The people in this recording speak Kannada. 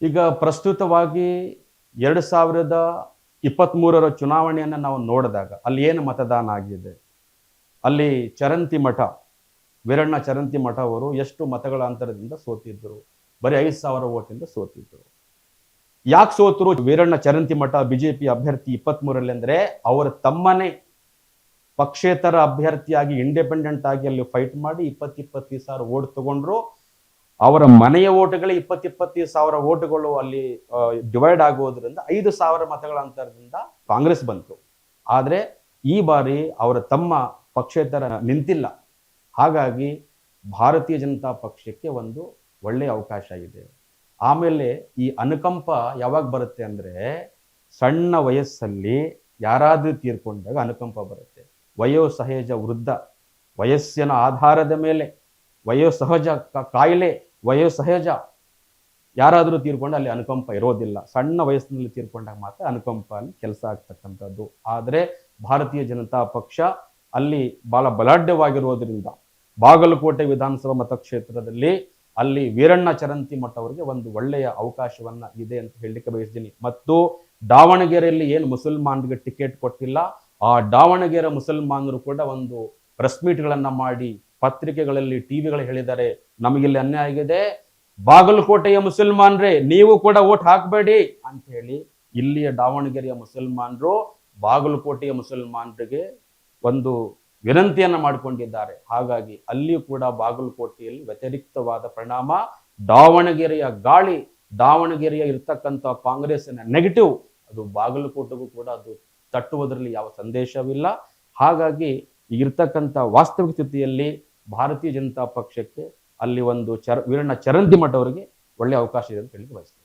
ಈಗ ಪ್ರಸ್ತುತವಾಗಿ 2023ರ ಚುನಾವಣೆಯನ್ನು ನಾವು ನೋಡಿದಾಗ ಅಲ್ಲಿ ಏನು ಮತದಾನ ಆಗಿದೆ, ಅಲ್ಲಿ ಚರಂತಿ ಮಠ, ವೀರಣ್ಣ ಚರಂತಿ ಮಠ ಅವರು ಎಷ್ಟು ಮತಗಳ ಅಂತರದಿಂದ ಸೋತಿದ್ರು? ಬರೀ 5,000 ಓಟಿಂದ ಸೋತಿದ್ರು. ಯಾಕೆ ಸೋತರು ವೀರಣ್ಣ ಚರಂತಿ ಮಠ ಬಿಜೆಪಿ ಅಭ್ಯರ್ಥಿ 23ರಲ್ಲಿ ಅಂದ್ರೆ ಅವರ ತಮ್ಮನೇ ಪಕ್ಷೇತರ ಅಭ್ಯರ್ಥಿಯಾಗಿ ಇಂಡಿಪೆಂಡೆಂಟ್ ಆಗಿ ಅಲ್ಲಿ ಫೈಟ್ ಮಾಡಿ 20-25 ಸಾವಿರ ಓಟ್ ತಗೊಂಡ್ರು. ಅವರ ಮನೆಯ ಓಟುಗಳೇ 20-25 ಸಾವಿರ ಓಟುಗಳು ಅಲ್ಲಿ ಡಿವೈಡ್ ಆಗೋದ್ರಿಂದ 5,000 ಮತಗಳ ಅಂತರದಿಂದ ಕಾಂಗ್ರೆಸ್ ಬಂತು. ಆದ್ರೆ ಈ ಬಾರಿ ಅವರ ತಮ್ಮ ಪಕ್ಷೇತರ ನಿಂತಿಲ್ಲ. ಹಾಗಾಗಿ ಭಾರತೀಯ ಜನತಾ ಪಕ್ಷಕ್ಕೆ ಒಂದು ಒಳ್ಳೆಯ ಅವಕಾಶ ಇದೆ. ಆಮೇಲೆ ಈ ಅನುಕಂಪ ಯಾವಾಗ ಬರುತ್ತೆ ಅಂದ್ರೆ ಸಣ್ಣ ವಯಸ್ಸಲ್ಲಿ ಯಾರಾದ್ರೂ ತೀರ್ಕೊಂಡಾಗ ಅನುಕಂಪ ಬರುತ್ತೆ. ವಯೋಸಹಜ ವೃದ್ಧ, ವಯಸ್ಸಿನ ಆಧಾರದ ಮೇಲೆ ವಯೋಸಹಜ ಕಾಯಿಲೆ, ವಯೋಸಹಜ ಯಾರಾದರೂ ತೀರ್ಕೊಂಡು ಅಲ್ಲಿ ಅನುಕಂಪ ಇರೋದಿಲ್ಲ. ಸಣ್ಣ ವಯಸ್ಸಿನಲ್ಲಿ ತೀರ್ಕೊಂಡಾಗ ಮಾತ್ರ ಅನುಕಂಪ ಅಲ್ಲಿ ಕೆಲಸ ಆಗ್ತಕ್ಕಂಥದ್ದು. ಆದರೆ ಭಾರತೀಯ ಜನತಾ ಪಕ್ಷ ಅಲ್ಲಿ ಬಹಳ ಬಲಾಢ್ಯವಾಗಿರೋದ್ರಿಂದ ಬಾಗಲಕೋಟೆ ವಿಧಾನಸಭಾ ಮತಕ್ಷೇತ್ರದಲ್ಲಿ ಅಲ್ಲಿ ವೀರಣ್ಣ ಚರಂತಿ ಮಠ ಅವರಿಗೆ ಒಂದು ಒಳ್ಳೆಯ ಅವಕಾಶವನ್ನ ಇದೆ ಅಂತ ಹೇಳಲಿಕ್ಕೆ ಬಯಸ್ತೀನಿ. ಮತ್ತು ದಾವಣಗೆರೆಯಲ್ಲಿ ಏನು ಮುಸಲ್ಮಾನರಿಗೆ ಟಿಕೆಟ್ ಕೊಟ್ಟಿಲ್ಲ, ಆ ದಾವಣಗೆರೆ ಮುಸಲ್ಮಾನರು ಕೂಡ ಒಂದು ಪ್ರೆಸ್ ಮೀಟ್ಗಳನ್ನ ಮಾಡಿ ಪತ್ರಿಕೆಗಳಲ್ಲಿ ಟಿವಿಗಳು ಹೇಳಿದ್ದಾರೆ, ನಮಗಿಲ್ಲಿ ಅನ್ಯಾಯ ಆಗಿದೆ, ಬಾಗಲಕೋಟೆಯ ಮುಸಲ್ಮಾನ್ರೇ ನೀವು ಕೂಡ ಓಟ್ ಹಾಕಬೇಡಿ ಅಂತ ಹೇಳಿ ಇಲ್ಲಿಯ ದಾವಣಗೆರೆಯ ಮುಸಲ್ಮಾನರು ಬಾಗಲಕೋಟೆಯ ಮುಸಲ್ಮಾನರಿಗೆ ಒಂದು ವಿನಂತಿಯನ್ನ ಮಾಡಿಕೊಂಡಿದ್ದಾರೆ. ಹಾಗಾಗಿ ಅಲ್ಲಿಯೂ ಕೂಡ ಬಾಗಲಕೋಟೆಯಲ್ಲಿ ವ್ಯತಿರಿಕ್ತವಾದ ಪರಿಣಾಮ, ದಾವಣಗೆರೆಯ ಗಾಳಿ, ದಾವಣಗೆರೆಯ ಇರ್ತಕ್ಕಂಥ ಕಾಂಗ್ರೆಸ್ಸಿನ ನೆಗೆಟಿವ್ ಅದು ಬಾಗಲಕೋಟೆಗೂ ಕೂಡ ಅದು ತಟ್ಟುವುದರಲ್ಲಿ ಯಾವ ಸಂದೇಶವಿಲ್ಲ. ಹಾಗಾಗಿ ಇರ್ತಕ್ಕಂಥ ವಾಸ್ತವಿಕ ಸ್ಥಿತಿಯಲ್ಲಿ ಭಾರತೀಯ ಜನತಾ ಪಕ್ಷಕ್ಕೆ ಅಲ್ಲಿ ಒಂದು ವೀರಣ್ಣ ಚರಂತಿ ಮಠ ಅವರಿಗೆ ಒಳ್ಳೆಯ ಅವಕಾಶ ಇದೆ ಅಂತ ಹೇಳಿ ಬಯಸ್ತೀನಿ.